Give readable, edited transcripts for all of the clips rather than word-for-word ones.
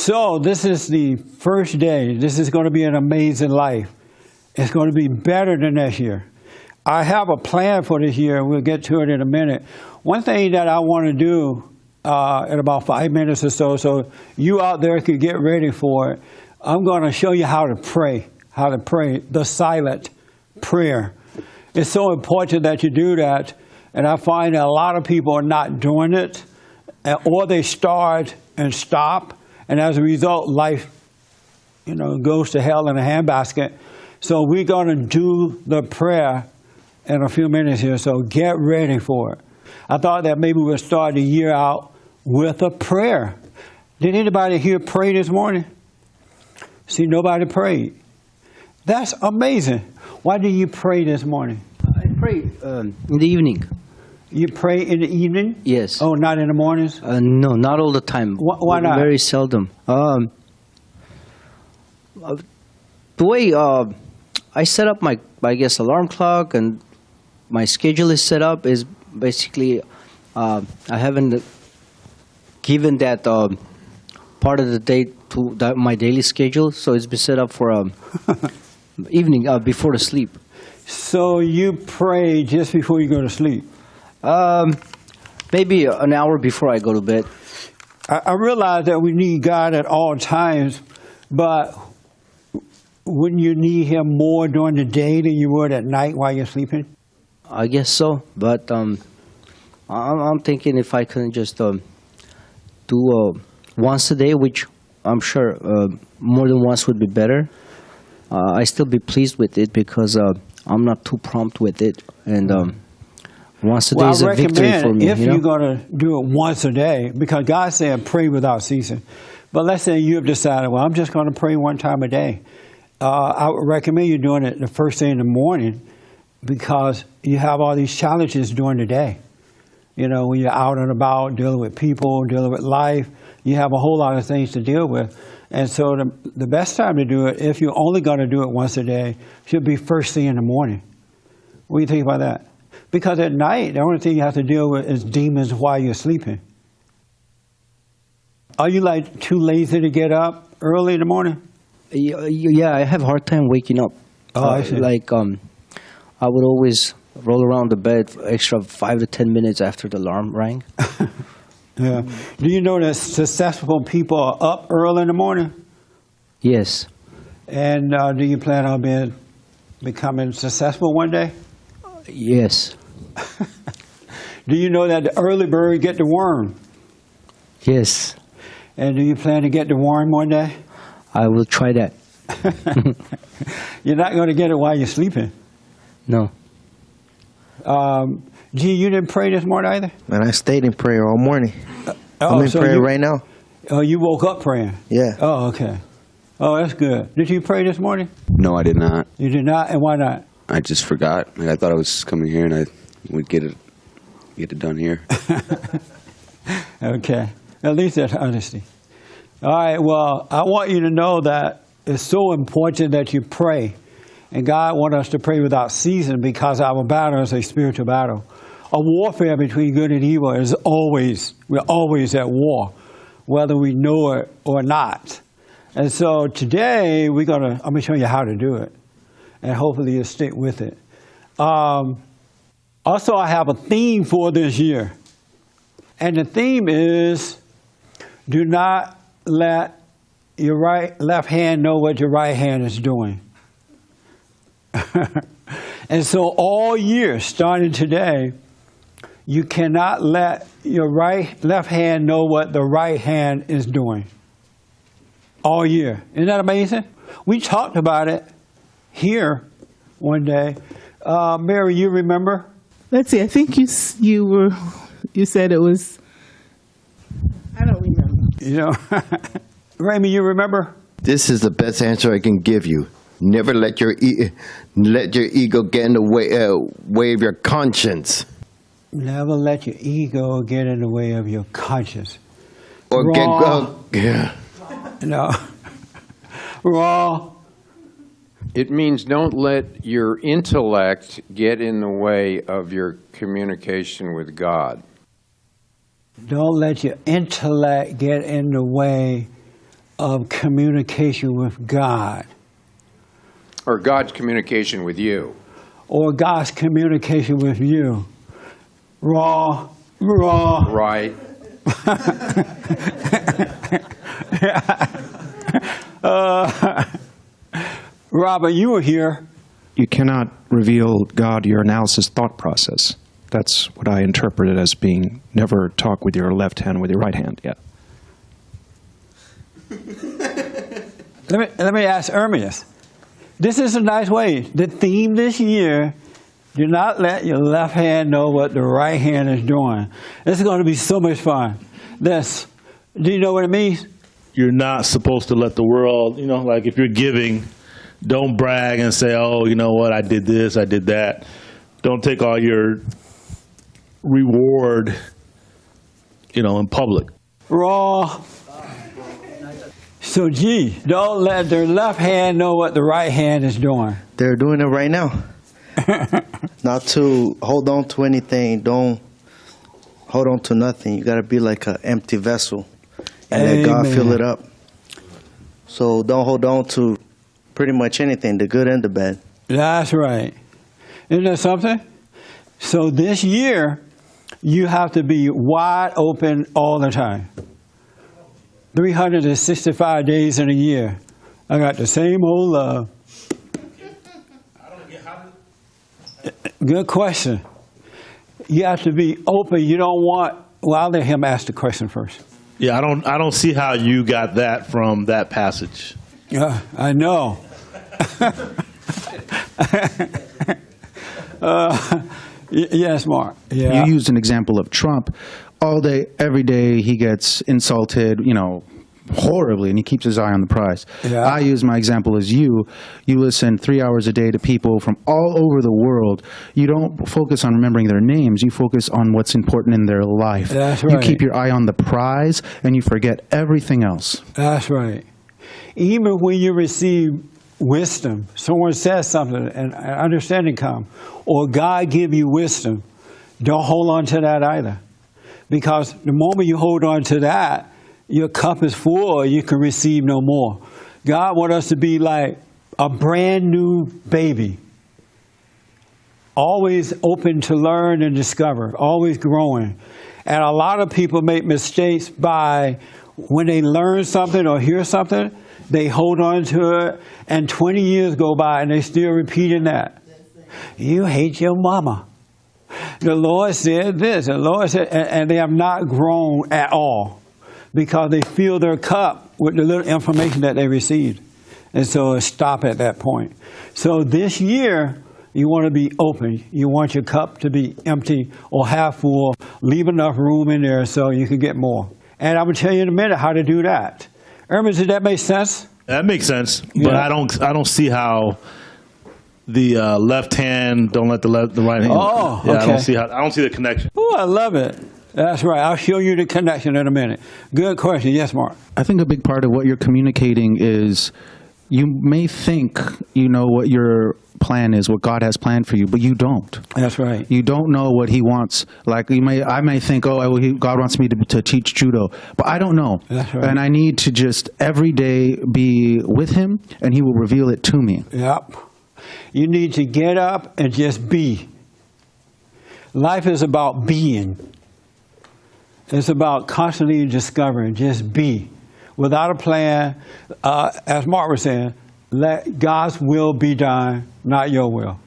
So this is the first day. This is going to be an amazing life. It's going to be better than this year. I have a plan for this year. We'll get to it in a minute. One thing that I want to do in about 5 minutes or so you out there can get ready for it, I'm going to show you how to pray the silent prayer. It's so important that you do that, and I find that a lot of people are not doing it, or they start and stop, and as a result, life, goes to hell in a handbasket. So we're going to do the prayer in a few minutes here, so get ready for it. I thought that maybe we'll start the year out with a prayer. Did anybody here pray this morning? See, nobody prayed. That's amazing. Why do you pray this morning? I pray in the evening. You pray in the evening? Yes. Oh, not in the mornings? No, not all the time. Why not? Very seldom. The way I set up my, alarm clock and my schedule is set up is basically I haven't given that part of the day to my daily schedule, so it's been set up for evening before the sleep. So you pray just before you go to sleep? Maybe an hour before I go to bed. I realize that we need God at all times, but wouldn't you need Him more during the day than you would at night while you're sleeping? I guess so, but I'm thinking if I can just do once a day, which I'm sure more than once would be better. I still be pleased with it because I'm not too prompt with it, and once a day is a victory for me. If you're going to do it once a day, because God said pray without ceasing. But let's say you have decided, well, I'm just going to pray one time a day. I would recommend you doing it the first thing in the morning, because you have all these challenges during the day. When you're out and about, dealing with people, dealing with life, you have a whole lot of things to deal with. And so the best time to do it, if you're only going to do it once a day, should be first thing in the morning. What do you think about that? Because at night, the only thing you have to deal with is demons while you're sleeping. Are you too lazy to get up early in the morning? Yeah, I have a hard time waking up. Oh, I see. I would always roll around the bed for extra 5 to 10 minutes after the alarm rang. Yeah. Do you know that successful people are up early in the morning? Yes. And do you plan on becoming successful one day? Yes. Do you know that the early bird get the worm? Yes. And do you plan to get the worm one day? I will try that. You're not going to get it while you're sleeping. No. Gee, you didn't pray this morning either? Man, I stayed in prayer all morning. I'm in prayer right now. Oh, you woke up praying? Yeah. Oh, okay. Oh, that's good. Did you pray this morning? No, I did not. You did not? And why not? I just forgot. I thought I was coming here and I would get it done here. Okay. At least that's honesty. All right, well, I want you to know that it's so important that you pray. And God wants us to pray without ceasing, because our battle is a spiritual battle. A warfare between good and evil is we're always at war, whether we know it or not. And so today, I'm going to show you how to do it. And hopefully you'll stick with it. Also, I have a theme for this year. And the theme is, do not let your left hand know what your right hand is doing. And so all year, starting today, you cannot let your left hand know what the right hand is doing. All year. Isn't that amazing? We talked about it here one day. Mary, you remember? Let's see. I think you said it was. I don't remember. Raymond, you remember? This is the best answer I can give you. Never let your ego get in the way of your conscience. Never let your ego get in the way of your conscience. Or Wrong. Yeah. No. Wrong. It means don't let your intellect get in the way of your communication with God. Don't let your intellect get in the way of communication with God, Or God's communication with you. or God's communication with you. Raw. Right. Robert, you were here. You cannot reveal God your analysis thought process. That's what I interpret it as being never talk with your left hand with your right hand. Yeah. Let me ask Ermias. This is a nice way. The theme this year, do not let your left hand know what the right hand is doing. This is going to be so much fun. This, do you know what it means? You're not supposed to let the world, like if you're giving, don't brag and say, oh, you know what, I did this, I did that. Don't take all your reward, in public. Raw. So, don't let their left hand know what the right hand is doing. They're doing it right now. Not to hold on to anything. Don't hold on to nothing. You got to be like an empty vessel and let God fill it up. So don't hold on to pretty much anything, the good and the bad. That's right. Isn't that something? So this year, you have to be wide open all the time. 365 days in a year. I got the same old love. Good question. You have to be open. You don't want. Well, I'll let him ask the question first. Yeah, I don't see how you got that from that passage. I know. Yes, Mark. Yeah. You used an example of Trump. All day, every day, he gets insulted, horribly, and he keeps his eye on the prize. Yeah. I use my example as you. You listen 3 hours a day to people from all over the world. You don't focus on remembering their names. You focus on what's important in their life. That's You right. keep your eye on the prize, and you forget everything else. That's right. Even when you receive wisdom, someone says something and understanding comes, or God give you wisdom, don't hold on to that either. Because the moment you hold on to that, your cup is full, you can receive no more. God wants us to be like a brand new baby. Always open to learn and discover, always growing. And a lot of people make mistakes by when they learn something or hear something, they hold on to it, and 20 years go by and they still repeating that. You hate your mama. The Lord said this, the Lord said, and they have not grown at all because they fill their cup with the little information that they received. And so stop at that point. So this year, you want to be open. You want your cup to be empty or half full. Leave enough room in there so you can get more. And I'm going to tell you in a minute how to do that. Ermin, does that make sense? That makes sense, but Yeah. I don't see how the left hand don't let the right hand. Oh, yeah, okay. I don't see the connection. Oh, I love it. That's right. I'll show you the connection in a minute. Good question. Yes, Mark. I think a big part of what you're communicating is you may think you know what your plan is, what God has planned for you, but you don't. That's right. You don't know what He wants. Like I may think, God wants me to teach judo, but I don't know. That's right. And I need to just every day be with Him, and He will reveal it to me. Yep. You need to get up and just be. Life is about being. It's about constantly discovering, just be. Without a plan, as Mark was saying, let God's will be done, not your will.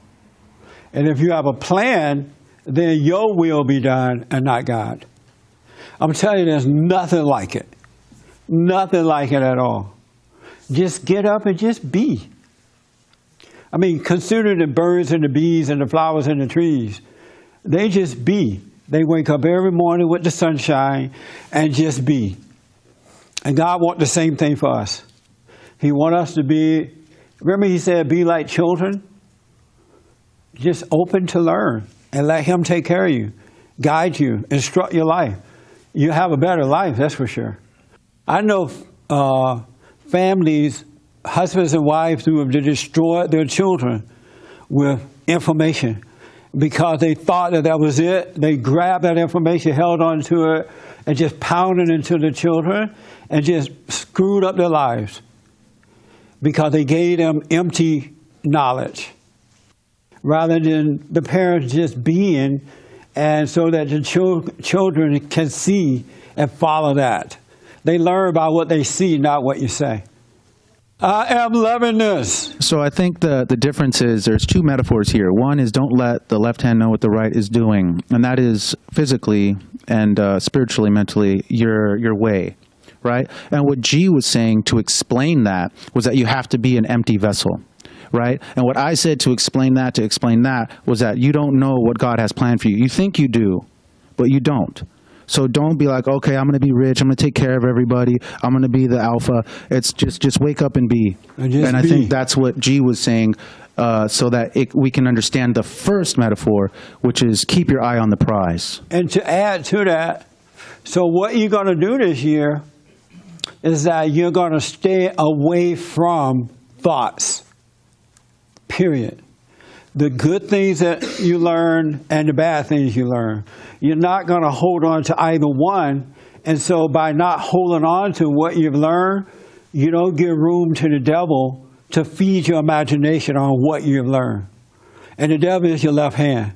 And if you have a plan, then your will be done and not God. I'm telling you, there's nothing like it. Nothing like it at all. Just get up and just be. I mean, consider the birds and the bees and the flowers and the trees. They just be. They wake up every morning with the sunshine and just be. And God wants the same thing for us. He wants us to be, remember He said, be like children? Just open to learn and let Him take care of you, guide you, instruct your life. You have a better life, that's for sure. I know families, husbands and wives who have destroyed their children with information. because they thought that was it. They grabbed that information, held on to it, and just pounded into the children and just screwed up their lives because they gave them empty knowledge rather than the parents just being, and so that the children can see and follow that. They learn by what they see, not what you say. I am loving this. So I think the difference is there's two metaphors here. One is don't let the left hand know what the right is doing, and that is physically and spiritually, mentally, your way, right? And what G was saying to explain that was that you have to be an empty vessel, right? And what I said to explain that was that you don't know what God has planned for you. You think you do, but you don't. So don't be like, okay, I'm going to be rich. I'm going to take care of everybody. I'm going to be the alpha. It's just wake up and be. And I think that's what G was saying, so that we can understand the first metaphor, which is keep your eye on the prize. And to add to that, so what you're going to do this year is that you're going to stay away from thoughts, period. The good things that you learn and the bad things you learn. You're not going to hold on to either one. And so by not holding on to what you've learned, you don't give room to the devil to feed your imagination on what you've learned. And the devil is your left hand.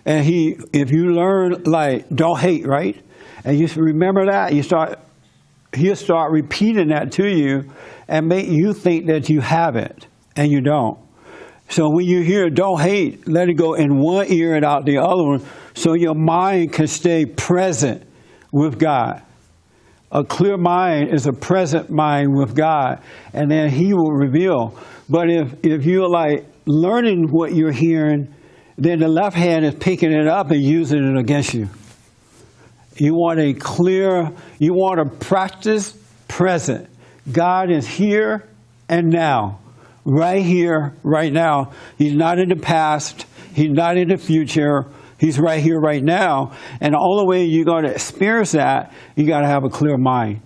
And if you learn, like, don't hate, right? And you remember that, he'll start repeating that to you and make you think that you have it, and you don't. So when you hear don't hate, let it go in one ear and out the other one, so your mind can stay present with God. A clear mind is a present mind with God, and then He will reveal. But if you're like learning what you're hearing, then the left hand is picking it up and using it against you. You want to practice present. God is here and now. Right here, right now. He's not in the past. He's not in the future. He's right here, right now. And the only way you're going to experience that, you got to have a clear mind.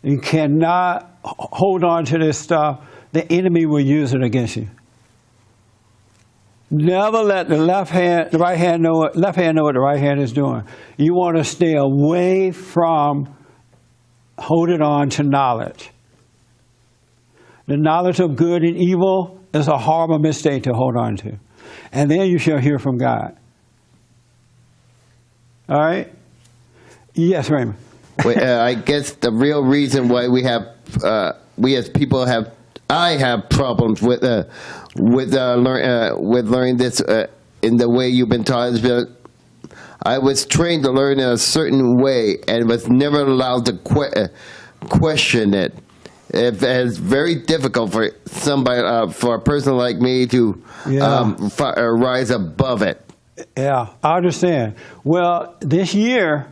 You cannot hold on to this stuff. The enemy will use it against you. Never let the left hand know what the right hand is doing. You want to stay away from holding on to knowledge. The knowledge of good and evil is a horrible mistake to hold on to. And then you shall hear from God. All right? Yes, Raymond. I guess the real reason why we as people I have problems with learning this in the way you've been taught is because I was trained to learn in a certain way and was never allowed to question it. It's very difficult for somebody, for a person like me to rise above it. Yeah, I understand. Well, this year,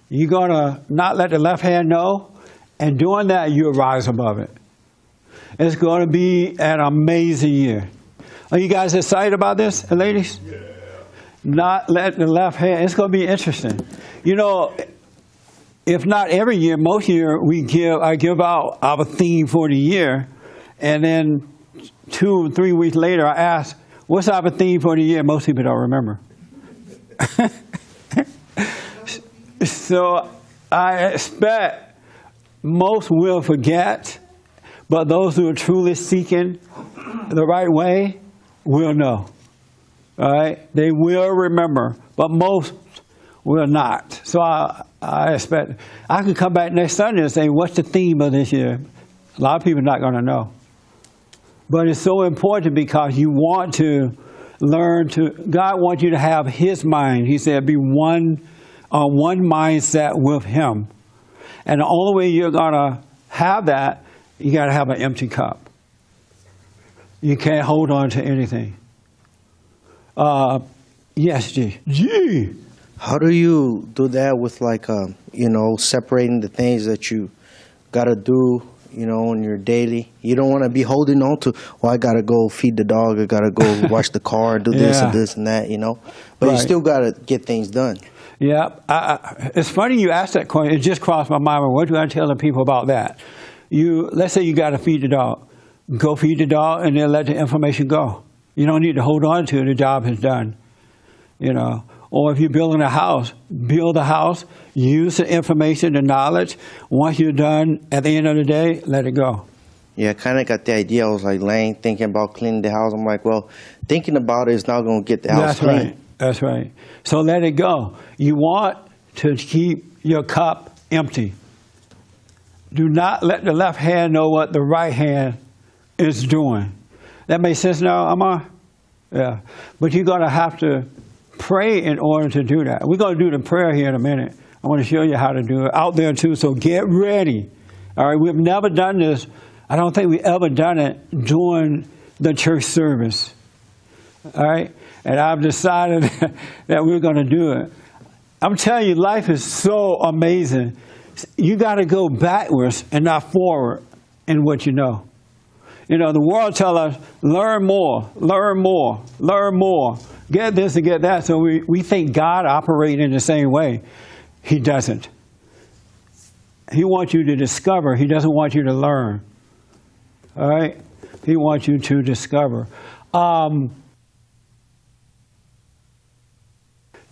you're going to not let the left hand know, and doing that, you'll rise above it. It's going to be an amazing year. Are you guys excited about this, ladies? Yeah. Not let the left hand, it's going to be interesting. You know, if not every year, most year I give out our theme for the year, and then 2 or 3 weeks later I ask, what's our theme for the year? Most people don't remember. So I expect most will forget, but those who are truly seeking the right way will know. All right? They will remember, but most will not. So I expect I can come back next Sunday and say, what's the theme of this year? A lot of people are not going to know. But it's so important because you want to learn to, God wants you to have His mind. He said, be one mindset with Him. And the only way you're going to have that, you got to have an empty cup. You can't hold on to anything. Yes, G. How do you do that with separating the things that you got to do, on your daily? You don't want to be holding on to, I got to go feed the dog, I got to go wash the car, do this and this and that, But you still got to get things done. Yeah. It's funny you asked that question. It just crossed my mind. What do I tell the people about that? Let's say you got to feed the dog. Go feed the dog and then let the information go. You don't need to hold on to it. The job is done. you know. Or if you're building a house, build a house, use the information, the knowledge. Once you're done, at the end of the day, let it go. Yeah, I kind of got the idea. I was like laying, thinking about cleaning the house. I'm like, well, thinking about it is not going to get the house That's clean. right. That's right. So let it go. You want to keep your cup empty. Do not let the left hand know what the right hand is doing. That makes sense now, Amar? Yeah. But you're going to have to pray in order to do that. We're going to do the prayer here in a minute. I want to show you how to do it out there too, so get ready. All right, we've never done this. I don't think we've ever done it during the church service. All right? And I've decided that we're going to do it. I'm telling you, life is so amazing. You got to go backwards and not forward in what you know. You know, the world tells us, learn more, learn more, learn more. Get this and get that. So we think God operates in the same way. He doesn't. He wants you to discover. He doesn't want you to learn. All right? He wants you to discover. Do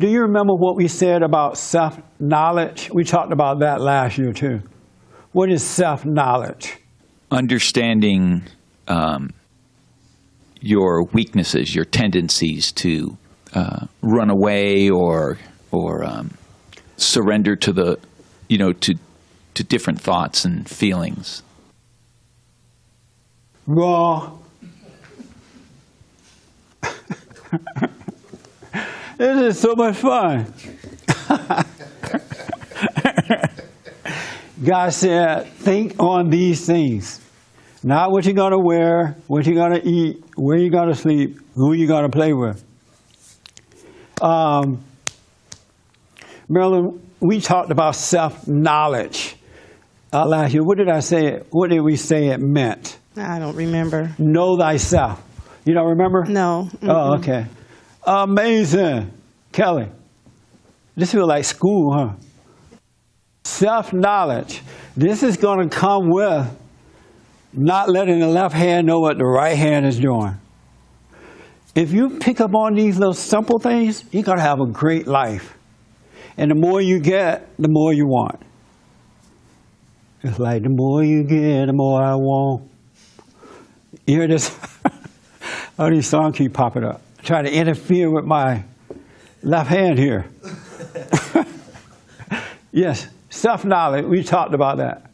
you remember what we said about self-knowledge? We talked about that last year too. What is self-knowledge? Understanding your weaknesses, your tendencies to run away or surrender to the, to different thoughts and feelings. Raw. This is so much fun. God said, think on these things. Not what you're going to wear, what you're going to eat, where you're going to sleep, who you're going to play with. Marilyn, we talked about self-knowledge last year. What did I say? What did we say it meant? I don't remember. Know thyself. You don't remember? No. Oh, okay. Amazing. Kelly, this feels like school, huh? Self-knowledge. This is going to come with not letting the left hand know what the right hand is doing. If you pick up on these little simple things, you're going to have a great life. And the more you get, the more you want. It's like the more you get, the more I want. You hear this? All these songs keep popping up. Trying to interfere with my left hand here. Yes, self-knowledge. We talked about that.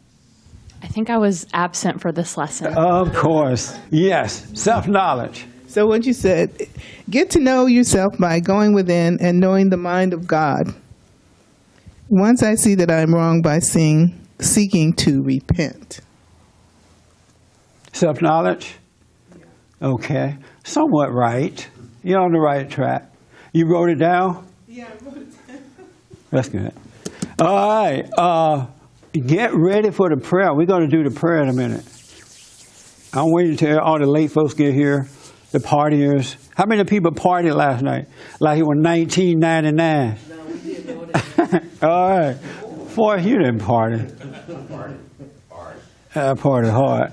I think I was absent for this lesson. Of course. Yes, self-knowledge. So what you said, get to know yourself by going within and knowing the mind of God. Once I see that I'm wrong by seeking to repent. Self-knowledge? Okay. Somewhat right. You're on the right track. You wrote it down? Yeah, I wrote it down. That's good. All right. Get ready for the prayer. We're going to do the prayer in a minute. I'm waiting until all the late folks get here, the partiers. How many people partied last night? Like it was 1999. No, we didn't. All right. Forrest, you didn't party. I partied hard.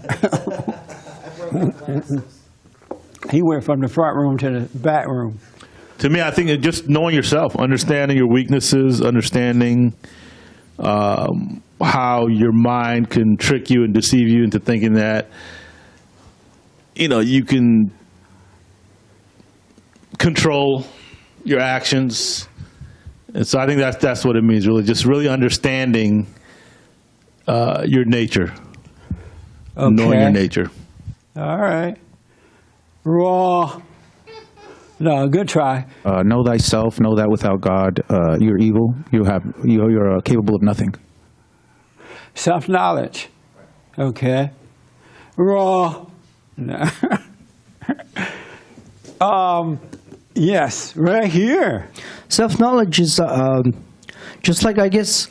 He went from the front room to the back room. To me, I think it's just knowing yourself, understanding your weaknesses, understanding how your mind can trick you and deceive you into thinking that, you can control your actions. And so I think that's what it means, really, just really understanding your nature, Okay. knowing your nature. All right. Raw. No, good try. Know thyself. Know that without God, you're evil. You're capable of nothing. Self-knowledge. Okay. Raw. No. Yes, right here. Self-knowledge is just like, I guess,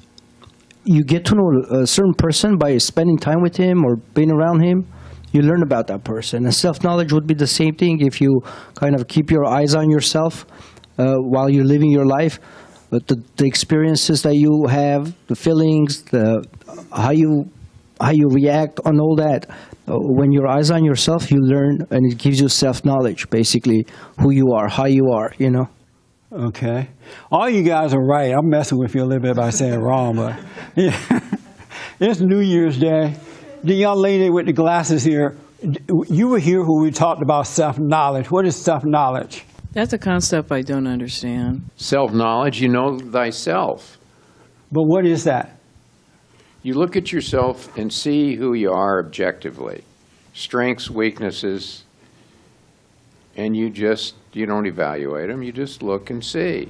you get to know a certain person by spending time with him or being around him. You learn about that person. And self-knowledge would be the same thing if you kind of keep your eyes on yourself while you're living your life. But the experiences that you have, the feelings, how you react on all that, when your eyes on yourself, you learn, and it gives you self-knowledge, basically, who you are, how you are, Okay. All you guys are right. I'm messing with you a little bit by saying wrong, but yeah. It's New Year's Day. The young lady with the glasses here, you were here when we talked about self-knowledge. What is self-knowledge? That's a concept I don't understand. Self-knowledge, you know thyself. But what is that? You look at yourself and see who you are objectively. Strengths, weaknesses, and you don't evaluate them, you just look and see.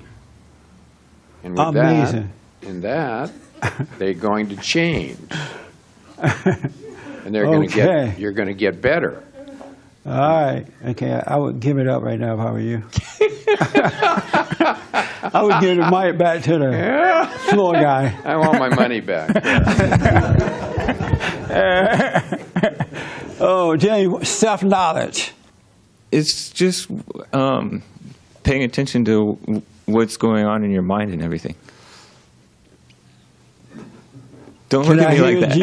And with Amazing. they're going to change. And you're going to get better. All right. Okay, I would give it up right now if I were you. I would give the mic back to the floor guy. I want my money back. Oh, James, self-knowledge. It's just paying attention to what's going on in your mind and everything. Don't look at me like that.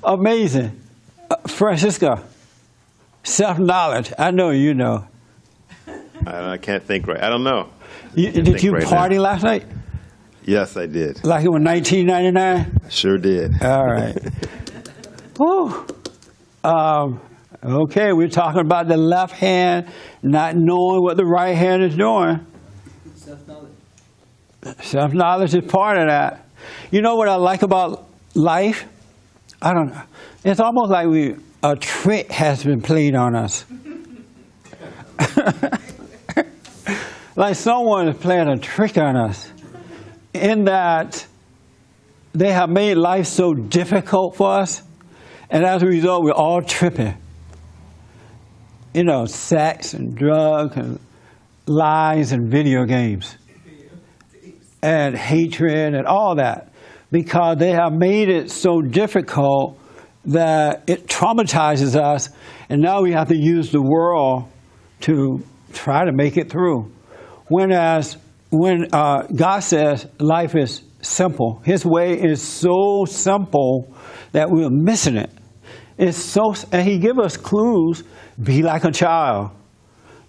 Amazing. Francisco, self-knowledge. I know you know. I can't think right. I don't know. Did you party last night? Yes, I did. Like it was 1999? Sure did. All right. Whew. Okay, we're talking about the left hand not knowing what the right hand is doing. Self-knowledge. Self-knowledge is part of that. You know what I like about life? I don't know. It's almost like a trick has been played on us. Like someone is playing a trick on us in that they have made life so difficult for us, and as a result, we're all tripping. You know, sex and drugs and lies and video games and hatred and all that, because they have made it so difficult that it traumatizes us, and now we have to use the world to try to make it through. Whereas when God says life is simple, His way is so simple that we're missing it. And He gives us clues. Be like a child.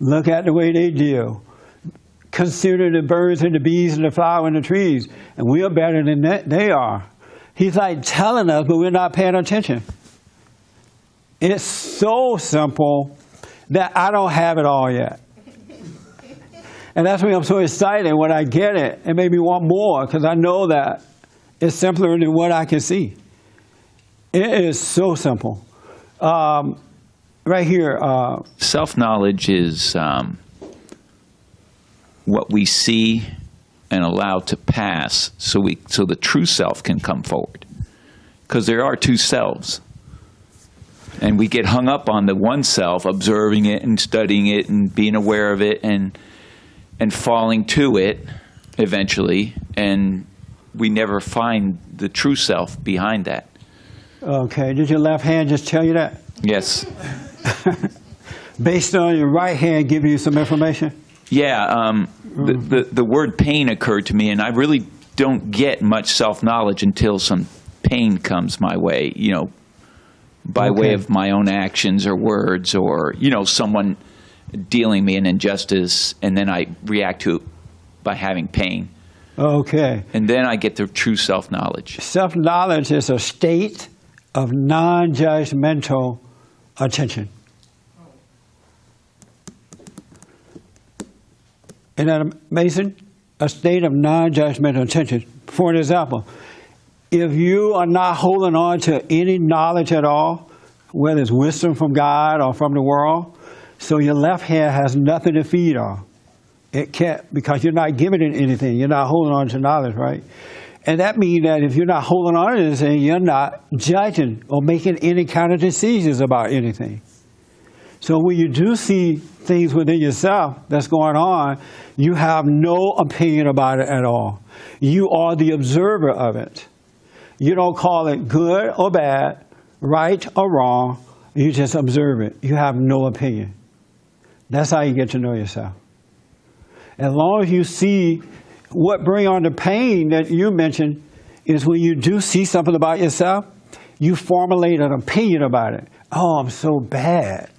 Look at the way they deal. Consider the birds and the bees and the flower and the trees. And we are better than they are. He's like telling us, but we're not paying attention. It's so simple that I don't have it all yet. And that's why I'm so excited when I get it. It made me want more, because I know that it's simpler than what I can see. It is so simple. Right here. Self-knowledge is what we see and allow to pass so the true self can come forward. Because there are two selves. And we get hung up on the one self, observing it and studying it and being aware of it and falling to it eventually. And we never find the true self behind that. Okay. Did your left hand just tell you that? Yes. Based on your right hand give you some information? Yeah. The word pain occurred to me, and I really don't get much self-knowledge until some pain comes my way, by way of my own actions or words or, someone dealing me an injustice, and then I react to it by having pain. Okay. And then I get the true self-knowledge. Self-knowledge is a state of non-judgmental attention. Isn't that amazing? A state of non-judgmental attention. For an example, if you are not holding on to any knowledge at all, whether it's wisdom from God or from the world, so your left hand has nothing to feed on. It can't, because you're not giving it anything. You're not holding on to knowledge, right? And that means that if you're not holding on to anything, you're not judging or making any kind of decisions about anything. So when you do see things within yourself that's going on, you have no opinion about it at all. You are the observer of it. You don't call it good or bad, right or wrong. You just observe it. You have no opinion. That's how you get to know yourself. As long as you see what brings on the pain that you mentioned is when you do see something about yourself, you formulate an opinion about it. Oh, I'm so bad.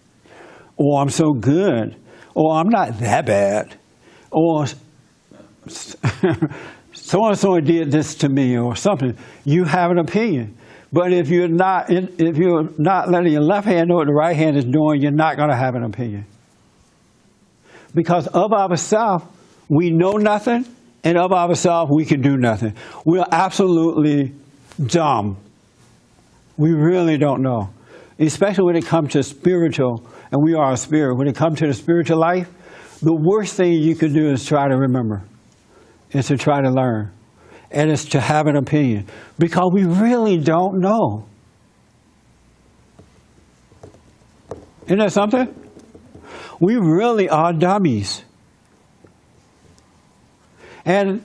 or I'm so good, or I'm not that bad, or so-and-so did this to me or something. You have an opinion. But if you're not letting your left hand know what the right hand is doing, you're not going to have an opinion. Because of ourselves, we know nothing, and of ourselves, we can do nothing. We're absolutely dumb. We really don't know. Especially when it comes to spiritual, and we are a spirit. When it comes to the spiritual life, the worst thing you can do is try to remember. Is to try to learn. And it's to have an opinion. Because we really don't know. Isn't that something? We really are dummies. And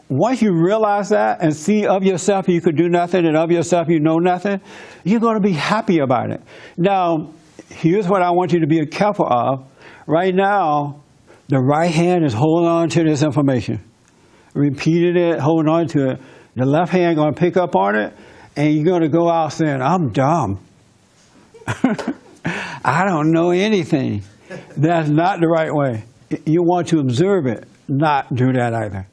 once you realize that and see of yourself you could do nothing and of yourself you know nothing, you're going to be happy about it. Now, here's what I want you to be careful of. Right now, the right hand is holding on to this information. Repeated it, holding on to it. The left hand going to pick up on it, and you're going to go out saying, I'm dumb. I don't know anything. That's not the right way. You want to observe it, not do that either.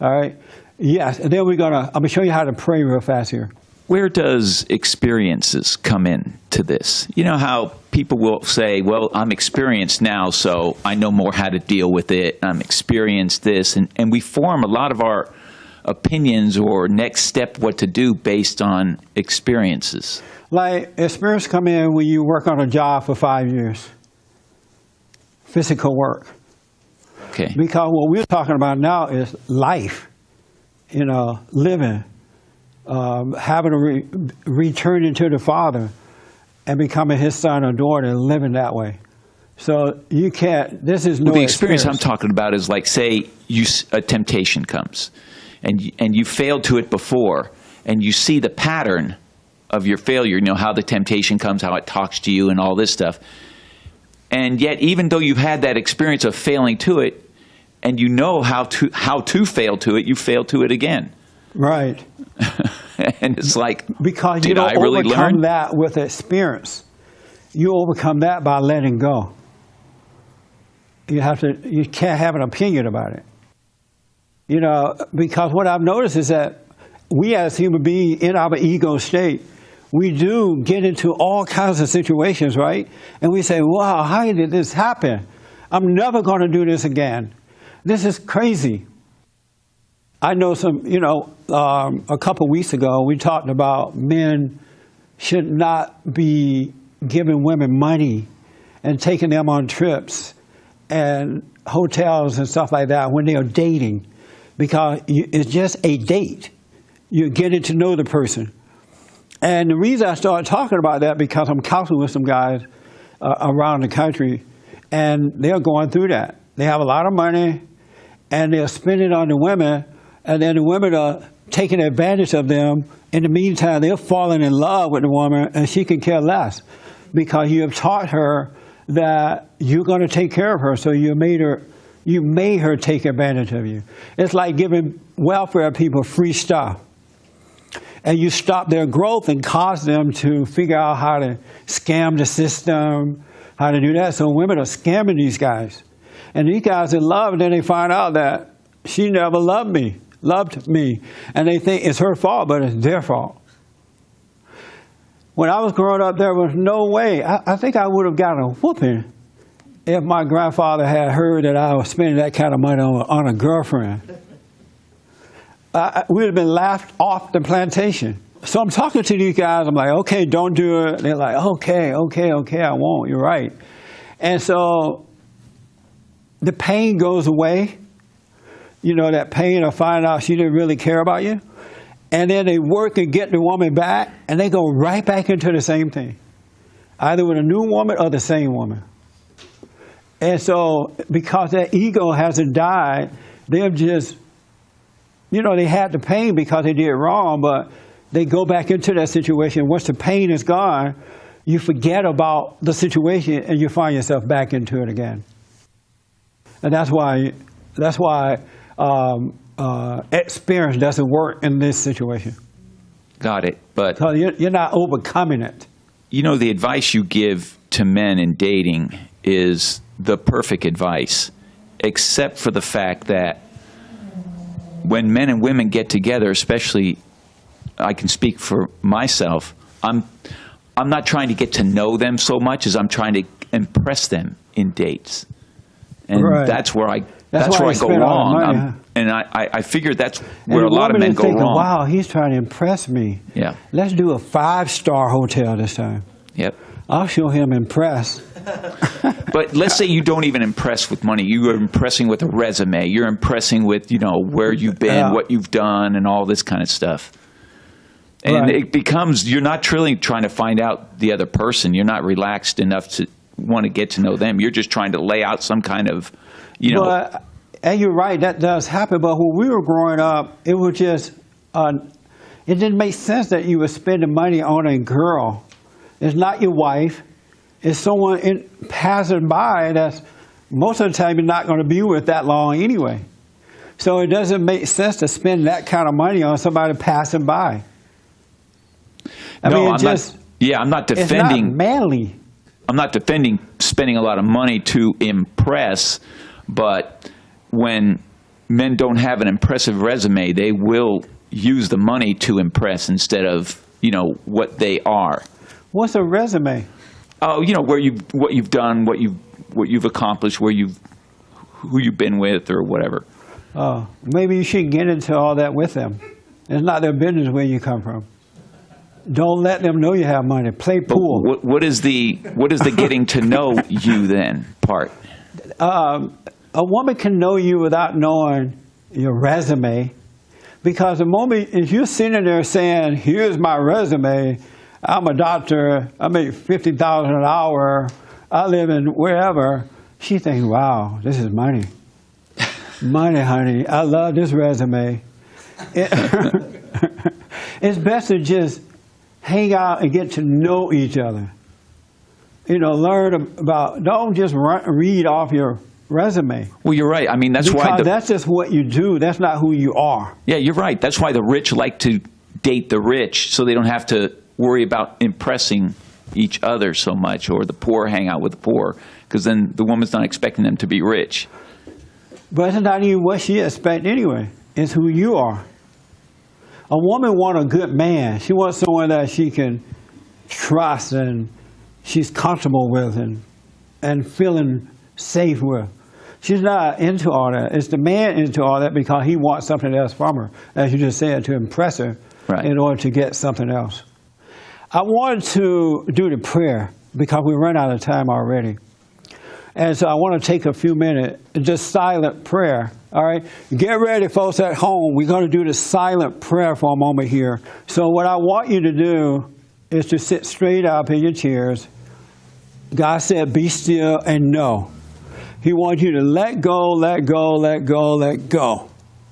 All right? Yes, and then I'm going to show you how to pray real fast here. Where does experiences come in to this? You know how people will say, well, I'm experienced now, so I know more how to deal with it. I'm experienced this. And we form a lot of our opinions or next step what to do based on experiences. Like, experience come in when you work on a job for 5 years. Physical work. Okay. Because what we're talking about now is life. Living. Having to return into the Father and becoming His son or daughter and living that way. So you can't, this is no the experience I'm talking about is like, say, a temptation comes and you failed to it before and you see the pattern of your failure, how the temptation comes, how it talks to you and all this stuff. And yet, even though you've had that experience of failing to it and you know how to fail to it, you fail to it again. Right. And it's like, because you don't overcome that with experience. You overcome that by letting go. You can't have an opinion about it. Because what I've noticed is that we as human beings in our ego state, we do get into all kinds of situations, right? And we say, wow, how did this happen? I'm never going to do this again. This is crazy. I know a couple weeks ago, we talked about men should not be giving women money and taking them on trips and hotels and stuff like that when they are dating, because it's just a date. You're getting to know the person. And the reason I started talking about that, because I'm counseling with some guys around the country, and they're going through that. They have a lot of money, and they're spending it on the women, and then the women are taking advantage of them. In the meantime, they're falling in love with the woman, and she can care less, because you have taught her that you're going to take care of her, so you made her take advantage of you. It's like giving welfare people free stuff. And you stop their growth and cause them to figure out how to scam the system, how to do that. So women are scamming these guys. And these guys are in love, and then they find out that she never loved me. And they think it's her fault, but it's their fault. When I was growing up, there was no way. I think I would have gotten a whooping if my grandfather had heard that I was spending that kind of money on a girlfriend. We would have been laughed off the plantation. So I'm talking to these guys. I'm like, okay, don't do it. They're like, okay, I won't. You're right. And so the pain goes away. That pain of finding out she didn't really care about you. And then they work and get the woman back, and they go right back into the same thing, either with a new woman or the same woman. And so because their ego hasn't died, they're just, they had the pain because they did wrong, but they go back into that situation. Once the pain is gone, you forget about the situation and you find yourself back into it again. And that's why experience doesn't work in this situation. Got it. But you're not overcoming it. The advice you give to men in dating is the perfect advice, except for the fact that when men and women get together, especially, I can speak for myself, I'm not trying to get to know them so much as I'm trying to impress them in dates. And Right. that's where I That's why go you spend all the wrong. money, huh? And I figure that's where And a lot of women men are go thinking, wrong. wow, he's trying to impress me. Yeah. Let's do a 5-star hotel this time. Yep. I'll show him impress. But let's say you don't even impress with money. You are impressing with a resume. You're impressing with, where you've been, Yeah. what you've done, and all this kind of stuff. And Right. it becomes, you're not really trying to find out the other person. You're not relaxed enough to want to get to know them. You're just trying to lay out some kind of, But, and you're right, that does happen. But when we were growing up, it was just, it didn't make sense that you were spending money on a girl. It's not your wife. It's someone passing by that's most of the time you're not going to be with that long anyway. So it doesn't make sense to spend that kind of money on somebody passing by. I'm not it's not defending. manly. I'm not defending spending a lot of money to impress, but when men don't have an impressive resume, they will use the money to impress instead of, what they are. What's a resume? Oh, what you've done, what you've accomplished, who you've been with, or whatever. Oh, maybe you shouldn't get into all that with them. It's not their business where you come from. Don't let them know you have money. Play pool. But what is the getting to know you then part? A woman can know you without knowing your resume, because the moment if you're sitting there saying, "Here's my resume. I'm a doctor. I make $50,000 an hour. I live in wherever," she thinks, "Wow, this is money. Money, honey. I love this resume." It's best to just hang out and get to know each other. Learn about. Don't just read off your resume. Well, you're right. I mean, Because that's just what you do. That's not who you are. Yeah, you're right. That's why the rich like to date the rich, so they don't have to worry about impressing each other so much, or the poor hang out with the poor, because then the woman's not expecting them to be rich. But it's not even what she expects anyway. It's who you are. A woman wants a good man. She wants someone that she can trust and she's comfortable with and feeling safe with. She's not into all that. It's the man into all that because he wants something else from her, as you just said, to impress her in order to get something else. I wanted to do the prayer because we run out of time already. And so I want to take a few minutes, just silent prayer, all right? Get ready, folks at home. We're going to do the silent prayer for a moment here. So what I want you to do is to sit straight up in your chairs. God said, be still and know. He wants you to let go, let go, let go, let go,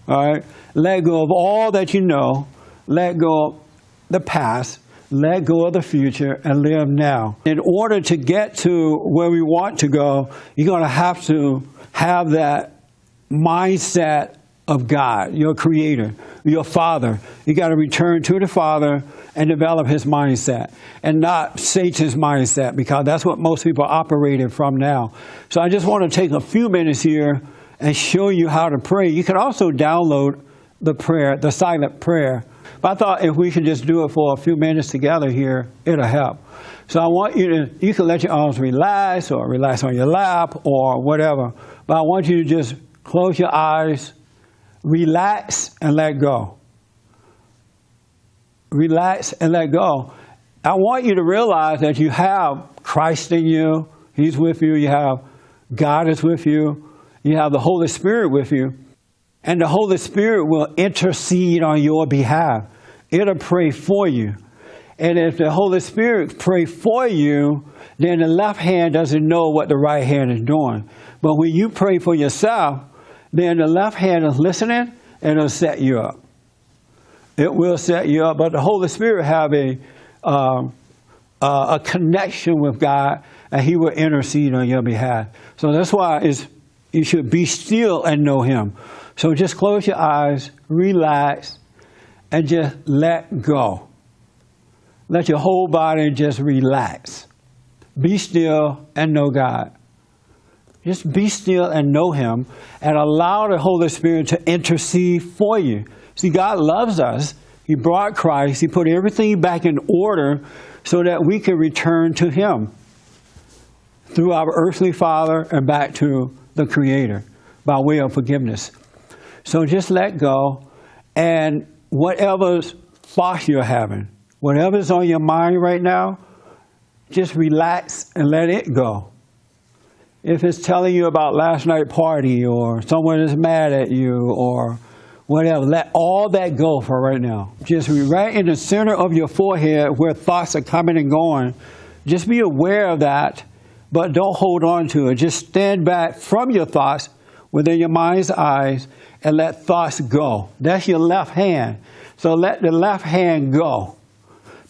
all right? Let go of all that you know. Let go of the past. Let go of the future and live now. In order to get to where we want to go, you're going to have that mindset of God, your creator, your father. You got to return to the Father and develop his mindset and not Satan's mindset, because that's what most people are operating from now. So I just want to take a few minutes here and show you how to pray. You can also download the prayer, the silent prayer. But I thought if we could just do it for a few minutes together here, it'll help. So I want you can let your arms relax or relax on your lap or whatever. But I want you to just close your eyes, relax, and let go. Relax and let go. I want you to realize that you have Christ in you. He's with you. You have God is with you. You have the Holy Spirit with you. And the Holy Spirit will intercede on your behalf. It'll pray for you. And if the Holy Spirit pray for you, then the left hand doesn't know what the right hand is doing. But when you pray for yourself, then the left hand is listening and it'll set you up. It will set you up. But the Holy Spirit have a connection with God, and he will intercede on your behalf. So that's why you should be still and know him. So just close your eyes, relax, and just let go. Let your whole body just relax. be still and know God. Just be still and know Him and allow the Holy Spirit to intercede for you. See, God loves us. He brought Christ. He put everything back in order so that we can return to Him through our earthly father and back to the Creator by way of forgiveness. So just let go, and whatever thoughts you're having, whatever's on your mind right now, just relax and let it go. If it's telling you about last night party or someone is mad at you or whatever, let all that go for right now. Just be right in the center of your forehead where thoughts are coming and going. Just be aware of that, but don't hold on to it. Just stand back from your thoughts within your mind's eyes and let thoughts go. That's your left hand. So let the left hand go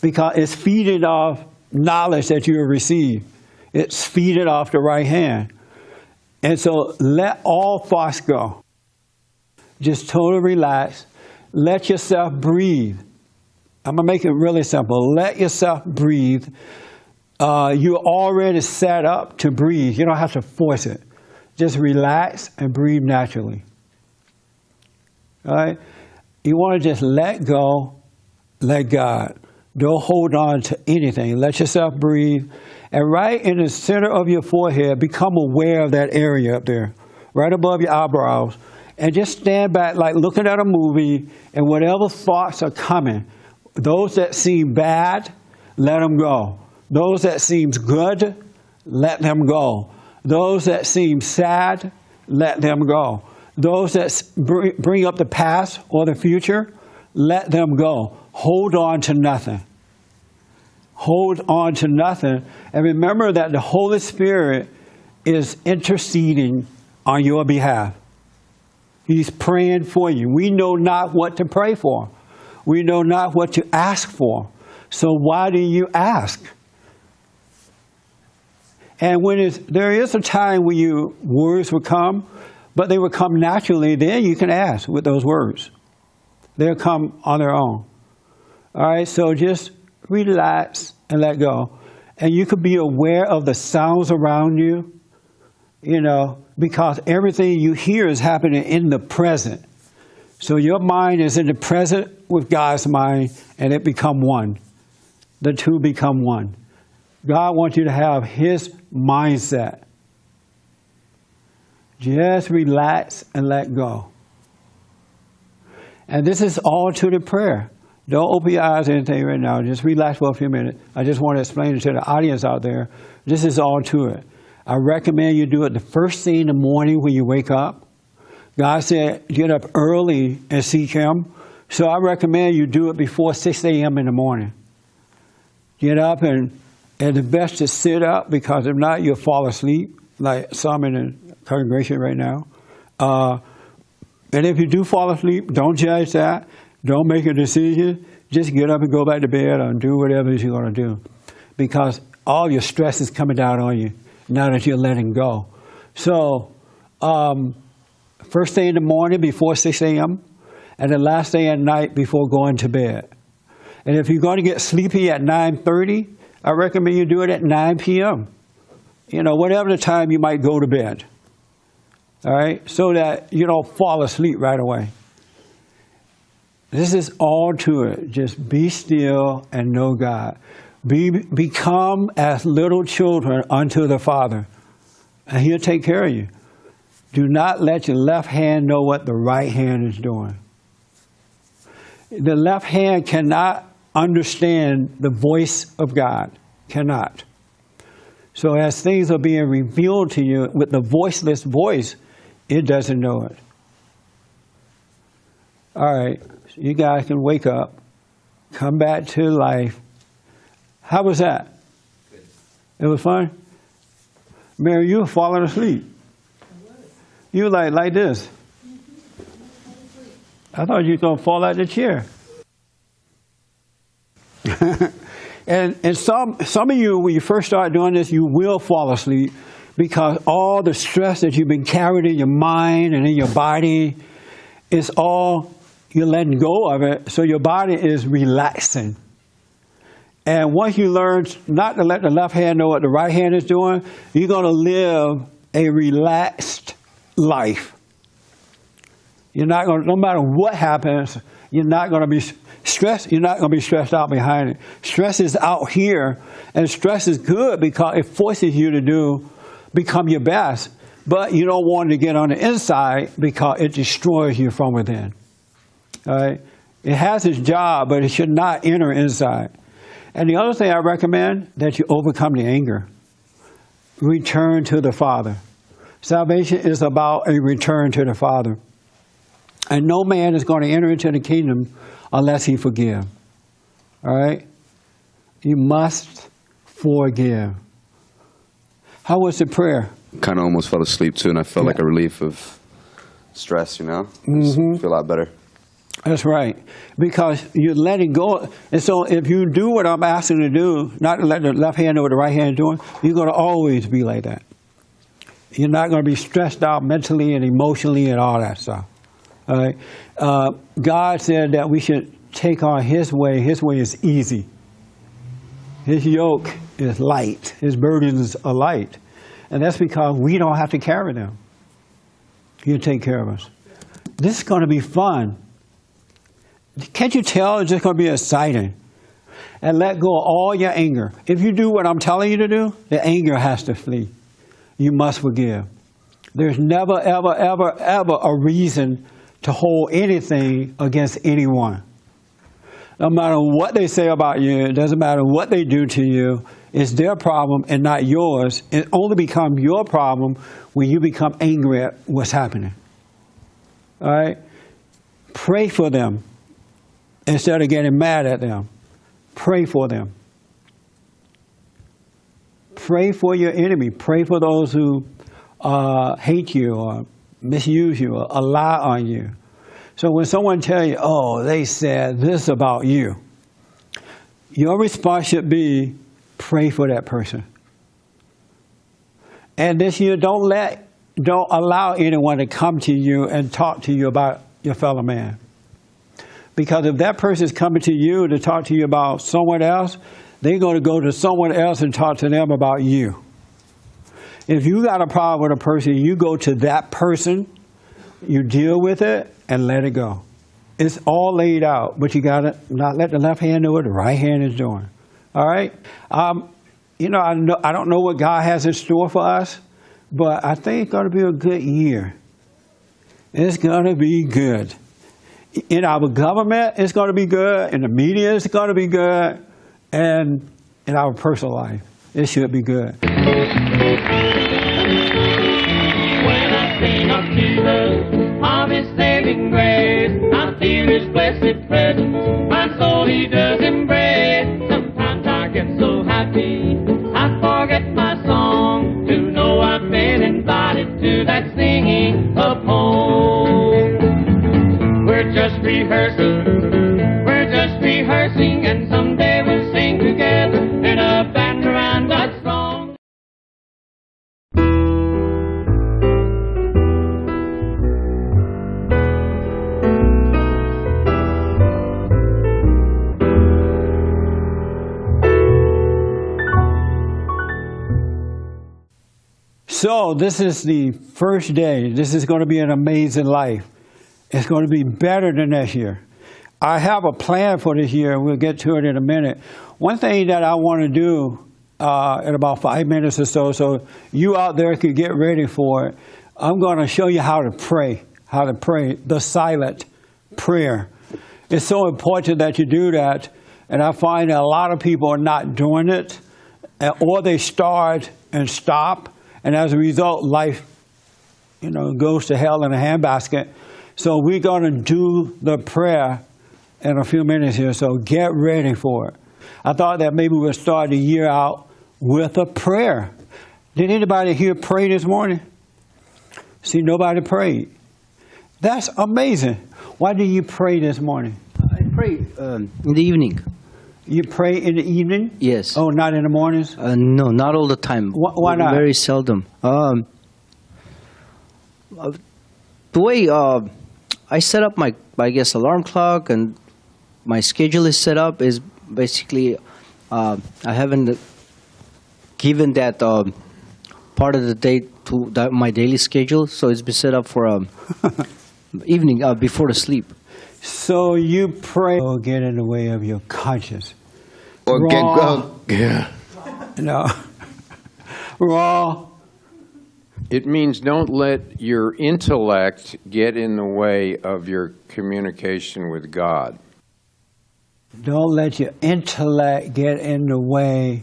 because it's feeding off knowledge that you have received. It's feeding off the right hand. And so let all thoughts go. Just totally relax. Let yourself breathe. I'm going to make it really simple. Let yourself breathe. You're already set up to breathe. You don't have to force it. Just relax and breathe naturally. All right? You want to just let go, let God. Don't hold on to anything. Let yourself breathe. And right in the center of your forehead, become aware of that area up there, right above your eyebrows. And just stand back like looking at a movie, and whatever thoughts are coming, those that seem bad, let them go. Those that seem good, let them go. Those that seem sad, let them go. Those that bring up the past or the future, let them go. Hold on to nothing. Hold on to nothing. And remember that the Holy Spirit is interceding on your behalf. He's praying for you. We know not what to pray for. We know not what to ask for. So why do you ask? And when there is a time when your words will come, but they will come naturally, then you can ask with those words. They'll come on their own. All right, so just relax and let go. And you could be aware of the sounds around you, because everything you hear is happening in the present. So your mind is in the present with God's mind, and it become one. The two become one. God wants you to have His mindset. Just relax and let go. And this is all to the prayer. Don't open your eyes or anything right now. Just relax for a few minutes. I just want to explain it to the audience out there. This is all to it. I recommend you do it the first thing in the morning when you wake up. God said get up early and seek Him. So I recommend you do it before 6 a.m. in the morning. Get up and the best is sit up, because if not, you'll fall asleep, like some in the congregation right now. And if you do fall asleep, don't judge that. Don't make a decision. Just get up and go back to bed and do whatever you're going to do. Because all your stress is coming down on you now that you're letting go. So, first thing in the morning before 6 a.m. and the last thing at night before going to bed. And if you're going to get sleepy at 9:30, I recommend you do it at 9 p.m. Whatever the time you might go to bed. All right? So that you don't fall asleep right away. This is all to it. Just be still and know God. Become as little children unto the Father, and He'll take care of you. Do not let your left hand know what the right hand is doing. The left hand cannot understand the voice of God. Cannot. So as things are being revealed to you with the voiceless voice, it doesn't know it. All right. So you guys can wake up, come back to life. How was that? Good. It was fun? Mary, you were falling asleep. You were like this. I thought you were going to fall out of the chair. and some of you, when you first start doing this, you will fall asleep because all the stress that you've been carrying in your mind and in your body is all, you're letting go of it, so your body is relaxing. And once you learn not to let the left hand know what the right hand is doing, you're going to live a relaxed life. You're not going to, no matter what happens, you're not going to be stressed. You're not going to be stressed out behind it. Stress is out here, and stress is good because it forces you to become your best. But you don't want it to get on the inside because it destroys you from within. All right? It has its job, but it should not enter inside. And the other thing I recommend, that you overcome the anger. Return to the Father. Salvation is about a return to the Father. And no man is going to enter into the kingdom unless he forgive. All right? You must forgive. How was the prayer? Kind of almost fell asleep too, and I felt like a relief of stress, you know? Just feel a lot better. That's right. Because you're letting go. And so if you do what I'm asking you to do, not to let the left hand know what the right hand is doing, you're going to always be like that. You're not going to be stressed out mentally and emotionally and all that stuff. All right? God said that we should take on His way. His way is easy. His yoke is light. His burdens are light. And that's because we don't have to carry them. He'll take care of us. This is going to be fun. Can't you tell it's just going to be exciting? And let go of all your anger. If you do what I'm telling you to do, the anger has to flee. You must forgive. There's never, ever, ever, ever a reason to hold anything against anyone. No matter what they say about you, it doesn't matter what they do to you, it's their problem and not yours. It only becomes your problem when you become angry at what's happening. All right? Pray for them instead of getting mad at them. Pray for them. Pray for your enemy. Pray for those who hate you or misuse you or lie on you. So when someone tells you, oh, they said this about you, your response should be, pray for that person. And this year, don't allow anyone to come to you and talk to you about your fellow man. Because if that person is coming to you to talk to you about someone else, they're going to go to someone else and talk to them about you. If you got a problem with a person, you go to that person, you deal with it, and let it go. It's all laid out, but you got to not let the left hand know what the right hand is doing. All right? I don't know what God has in store for us, but I think it's going to be a good year. It's going to be good. In our government, it's going to be good. In the media, it's going to be good. And in our personal life, it should be good. When I sing of Jesus, of His saving grace, I feel His blessed presence, my soul He does embrace. Sometimes I get so happy, I forget my song, to know I've been invited to that singing of home. We're just rehearsing, and someday we'll sing together in a band around God's throne. So this is the first day. This is going to be an amazing life. It's going to be better than this year. I have a plan for this year, and we'll get to it in a minute. One thing that I want to do in about 5 minutes or so you out there can get ready for it, I'm going to show you how to pray, the silent prayer. It's so important that you do that, and I find that a lot of people are not doing it, or they start and stop, and as a result, life goes to hell in a handbasket. So we're going to do the prayer in a few minutes here, so get ready for it. I thought that maybe we'll start the year out with a prayer. Did anybody here pray this morning? See, nobody prayed. That's amazing. Why did you pray this morning? I pray in the evening. You pray in the evening? Yes. Oh, not in the mornings? No, not all the time. Why not? Very seldom. The way I set up my, alarm clock and my schedule is set up is basically I haven't given that part of the day to my daily schedule, so it's been set up for evening before the sleep. So you pray or get in the way of your conscience. Or Raw. yeah. No. Raw. It means don't let your intellect get in the way of your communication with God. Don't let your intellect get in the way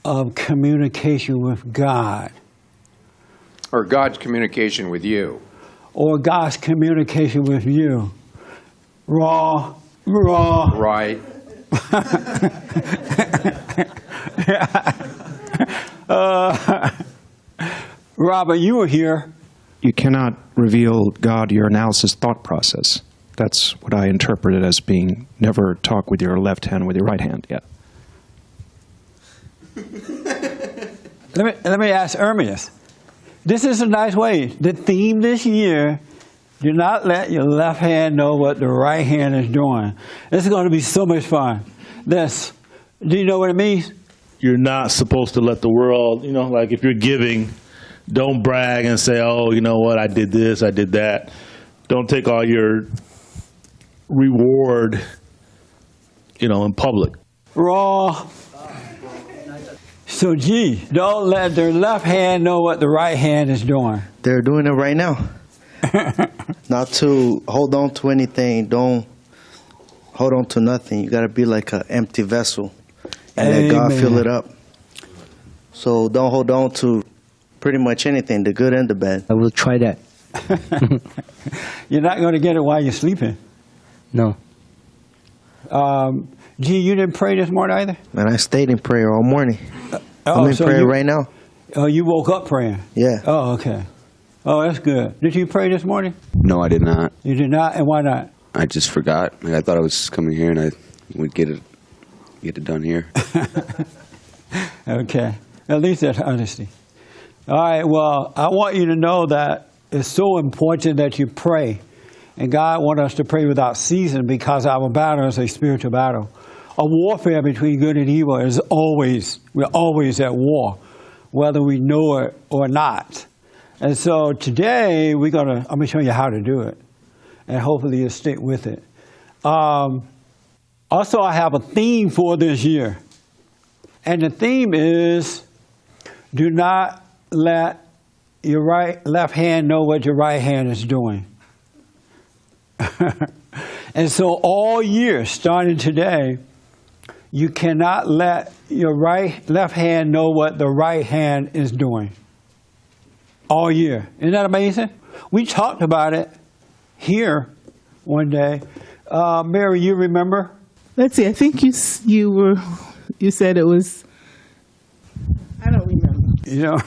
of communication with God. Or God's communication with you. Or God's communication with you. Raw. Right. Robert, you were here. You cannot reveal God your analysis thought process. That's what I interpreted as being never talk with your left hand with your right hand. Yeah. Let me ask Ermias. This is a nice way. The theme this year, do not let your left hand know what the right hand is doing. This is going to be so much fun. Do you know what it means? You're not supposed to let the world, like if you're giving, don't brag and say, oh, you know what, I did this, I did that. Don't take all your reward, in public. Raw. So, don't let their left hand know what the right hand is doing. They're doing it right now. Not to hold on to anything. Don't hold on to nothing. You got to be like an empty vessel and let God fill it up. So don't hold on to pretty much anything, the good and the bad. I will try that. You're not going to get it while you're sleeping. No. You didn't pray this morning either? Man, I stayed in prayer all morning. I'm in prayer right now. Oh, you woke up praying? Yeah. Oh, okay. Oh, that's good. Did you pray this morning? No, I did not. You did not? And why not? I just forgot. I thought I was coming here and I would get it done here. Okay. At least that's honesty. All right. Well, I want you to know that it's so important that you pray. And God wants us to pray without ceasing because our battle is a spiritual battle. A warfare between good and evil is we're always at war, whether we know it or not. And so today, I'm going to show you how to do it. And hopefully you'll stick with it. Also, I have a theme for this year. And the theme is, do not let your left hand know what your right hand is doing. And so all year, starting today, you cannot let your left hand know what the right hand is doing. All year. Isn't that amazing? We talked about it here one day. Mary, you remember? Let's see. I think you said it was. I don't remember.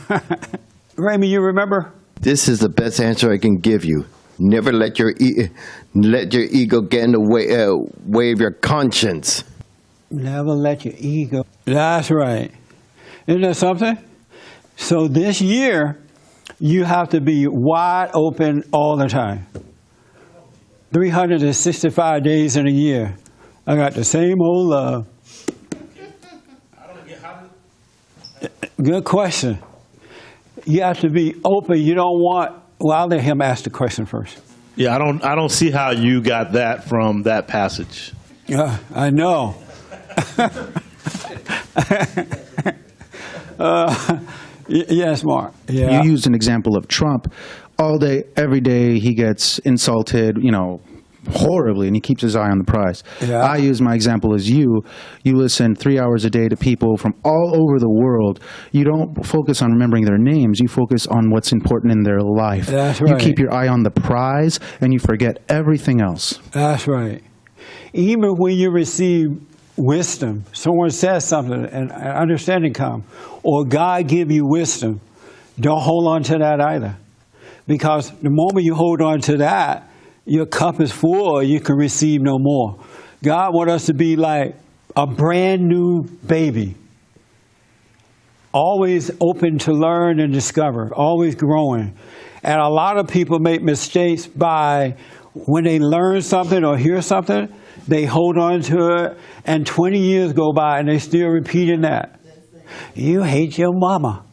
Raymond, you remember? This is the best answer I can give you. Never let your ego get in the way of your conscience. Never let your ego. That's right. Isn't that something? So this year, you have to be wide open all the time. 365 days in a year. I got the same old love. Good question. You have to be open. You don't want. Well, I'll let him ask the question first. Yeah, I don't see how you got that from that passage. Yeah, I know. Yes, Mark. Yeah. You used an example of Trump. All day, every day, he gets insulted, horribly, and he keeps his eye on the prize. Yeah. I use my example as you listen 3 hours a day to people from all over the world. You don't focus on remembering their names. You focus on what's important in their life. That's right. You keep your eye on the prize, and you forget everything else. That's right. Even when you receive wisdom, someone says something and understanding comes, or God give you wisdom, don't hold on to that either. Because the moment you hold on to that, your cup is full, you can receive no more. God wants us to be like a brand new baby. Always open to learn and discover, always growing. And a lot of people make mistakes by when they learn something or hear something, They hold on to it, and 20 years go by, and they still repeating that. You hate your mama.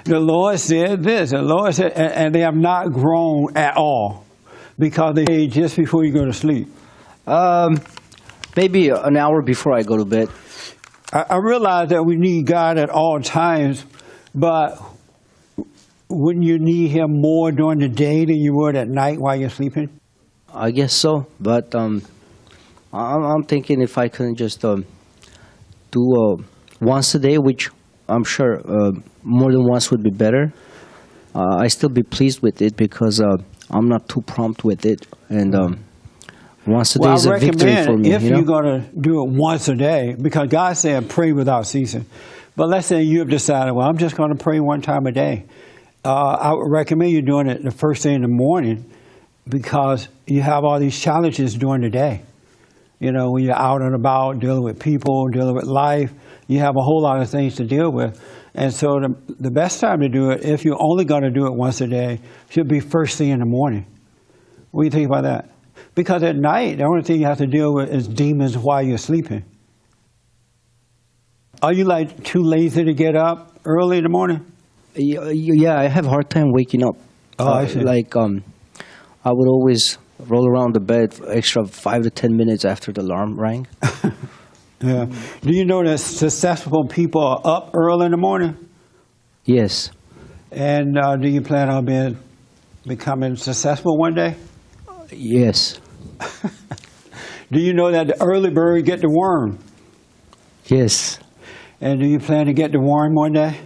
The Lord said this. The Lord said, and they have not grown at all because they ate just before you go to sleep. Maybe an hour before I go to bed. I realize that we need God at all times, but wouldn't you need Him more during the day than you would at night while you're sleeping? I guess so, but I'm thinking if I can just do once a day, which I'm sure more than once would be better. I still be pleased with it because I'm not too prompt with it, and once a day is a victory for me. If you're going to do it once a day, because God said pray without ceasing. But let's say you have decided, well, I'm just going to pray one time a day. I would recommend you doing it the first thing in the morning because you have all these challenges during the day. You know, when you're out and about dealing with people, dealing with life, you have a whole lot of things to deal with. And so the best time to do it, if you're only going to do it once a day, should be first thing in the morning. What do you think about that? Because at night, the only thing you have to deal with is demons while you're sleeping. Are you like too lazy to get up early in the morning? Yeah, I have a hard time waking up. Oh, I see. I would always roll around the bed for extra 5 to 10 minutes after the alarm rang. Yeah. Do you know that successful people are up early in the morning? Yes. And do you plan on becoming successful one day? Yes. Do you know that the early bird get the worm? Yes. And do you plan to get the worm one day?